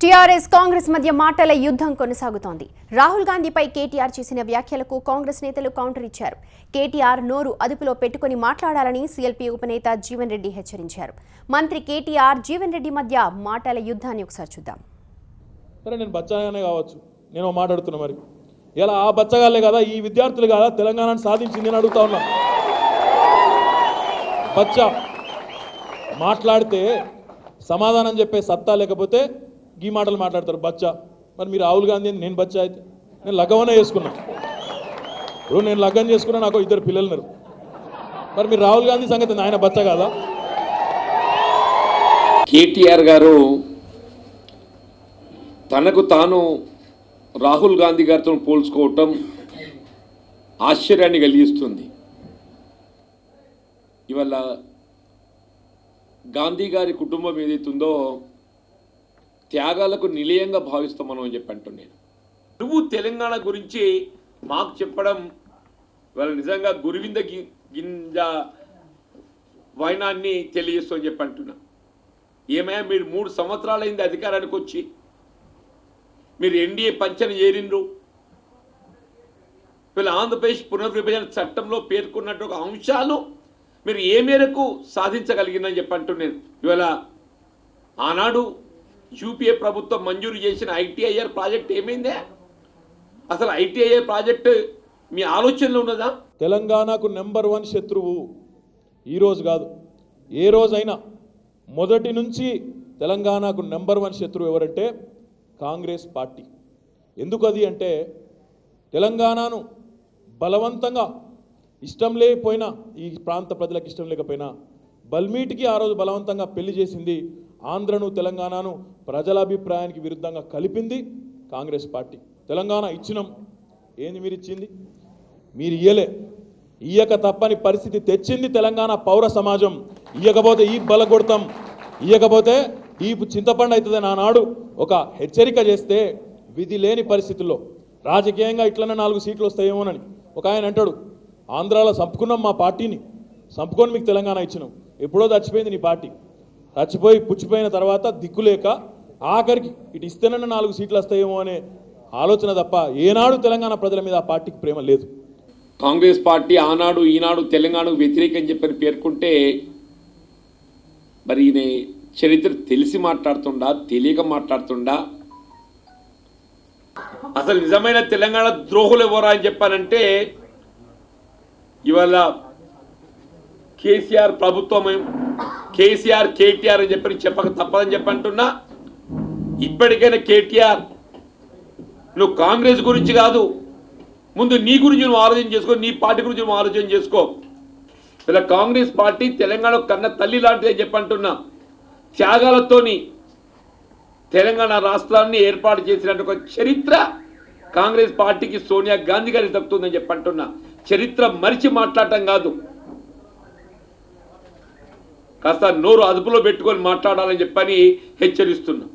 TRS Congress మధ్య మాటల యుద్ధం కొనసాగుతోంది. రాహుల్ గాంధీపై కేటీఆర్ చేసిన వ్యాఖ్యలకు కాంగ్రెస్ నేతలు కౌంటర్ ఇచ్చారు. కేటీఆర్ నోరు అదుపులో పెట్టుకుని మాట్లాడాలని సీఎల్పీ ఉపనేత జీవన్ రెడ్డి హెచ్చరించారు. మంత్రి కేటీఆర్ జీవన్ రెడ్డి మధ్య మాటల యుద్ధాన్ని ఒకసారి చూద్దాం. నేను బచ్చగానే కావచ్చు, నేను మాట్లాడుతున్నా, మరి ఇలా ఆ బచ్చగాళ్ళే కదా ఈ విద్యార్థులు కదా తెలంగాణను సాధించింది అని అడుగుతా ఉన్నా. బచ్చ మాట్లాడితే సమాధానం చెప్పే సత్తా లేకపోతే ఈ మాటలు మాట్లాడతారు బచ్చా. మరి మీరు రాహుల్ గాంధీ నేను బచ్చా అయితే నేను లగ్గవనే చేసుకున్నా. ఇప్పుడు నేను లగ్గం చేసుకున్నా, నాకు 2 పిల్లలున్నారు. మరి మీరు రాహుల్ గాంధీ సంగతి ఆయన బచ్చ కాదా? కేటీఆర్ గారు తనకు తాను రాహుల్ గాంధీ గారితో పోల్చుకోవటం ఆశ్చర్యాన్ని కలిగిస్తుంది. ఇవాళ గాంధీ గారి కుటుంబం ఏదైతుందో త్యాగాలకు నిలయంగా భావిస్తాం మనం అని చెప్పి అంటున్నాను. నువ్వు తెలంగాణ గురించి మాకు చెప్పడం వాళ్ళ నిజంగా గురువింద గింజ వైనాన్ని తెలియజేస్తూ చెప్పి అంటున్నా. ఏమైనా మీరు 3 సంవత్సరాలైంది అధికారానికి వచ్చి, మీరు ఎన్డీఏ పంచన చేరిండ్రు. వీళ్ళ ఆంధ్రప్రదేశ్ పునర్విభజన చట్టంలో పేర్కొన్నట్టు ఒక అంశాలు మీరు ఏ మేరకు సాధించగలిగిందని చెప్పి అంటున్నాను. ఇవాళ ఆనాడు యూపీఏ ప్రభుత్వం మంజూరు చేసిన ఐటీఐఆర్ ప్రాజెక్ట్ ఏమైందే? అసలు ఐటీఐఆర్ ప్రాజెక్టు మీ ఆలోచనలో ఉన్నదా? తెలంగాణకు నెంబర్ 1 శత్రువు ఈరోజు కాదు, ఏ రోజైనా మొదటి నుంచి తెలంగాణకు నెంబర్ 1 శత్రువు ఎవరంటే కాంగ్రెస్ పార్టీ. ఎందుకు అది అంటే తెలంగాణను బలవంతంగా ఇష్టం లేకపోయినా, ఈ ప్రాంత ప్రజలకు ఇష్టం లేకపోయినా బల్మీటికి ఆ రోజు బలవంతంగా పెళ్లి చేసింది. ఆంధ్రను తెలంగాణను ప్రజల అభిప్రాయానికి విరుద్ధంగా కలిపింది కాంగ్రెస్ పార్టీ. తెలంగాణ ఇచ్చినాం, ఏంది మీరు ఇచ్చింది? మీరు ఇయ్యక తప్పని పరిస్థితి తెచ్చింది తెలంగాణ పౌర సమాజం. ఇయ్యకపోతే ఈ బలగొడతాం, ఇయ్యకపోతే ఈ చింతపండు అవుతుందని ఆనాడు ఒక హెచ్చరిక చేస్తే విధి లేని పరిస్థితుల్లో రాజకీయంగా ఇట్లనే 4 సీట్లు వస్తాయేమోనని ఒక ఆయన అంటాడు, ఆంధ్రాలో చంపుకున్నాం మా పార్టీని, చంపుకొని మీకు తెలంగాణ ఇచ్చినాం. ఎప్పుడో చచ్చిపోయింది నీ పార్టీ. చచ్చిపోయి పుచ్చిపోయిన తర్వాత దిక్కులేక ఆఖరికి ఇటు ఇస్తేనన్న 4 సీట్లు వస్తాయేమో అనే ఆలోచన తప్ప ఏనాడు తెలంగాణ ప్రజల మీద ఆ పార్టీకి ప్రేమ లేదు. కాంగ్రెస్ పార్టీ ఆనాడు ఈనాడు తెలంగాణకు వ్యతిరేకం చెప్పని పేర్కొంటే మరి ఈయన చరిత్ర తెలిసి మాట్లాడుతుండా, తెలియక మాట్లాడుతుండా? అసలు నిజమైన తెలంగాణ ద్రోహులు ఎవరా అని చెప్పానంటే ఇవాళ కేసీఆర్ ప్రభుత్వం, కేసీఆర్ కేటీఆర్ అని చెప్పక తప్పదని చెప్పంటున్నా. ఇప్పటికైనా కేటీఆర్ నువ్వు కాంగ్రెస్ గురించి కాదు, ముందు నీ గురించి నువ్వు ఆలోచన చేసుకో, నీ పార్టీ గురించి నువ్వు ఆలోచన చేసుకో. ఇలా కాంగ్రెస్ పార్టీ తెలంగాణ కన్న తల్లి లాంటిది అని చెప్పంటున్నా. త్యాగాలతోని తెలంగాణ రాష్ట్రాన్ని ఏర్పాటు చేసినట్టు ఒక చరిత్ర కాంగ్రెస్ పార్టీకి సోనియా గాంధీ గారికి దక్కుతుందని చెప్పంటున్నా. చరిత్ర మరిచి మాట్లాడటం కాదు, కాస్త నోరు అదుపులో పెట్టుకొని మాట్లాడాలని చెప్పని హెచ్చరిస్తున్నా.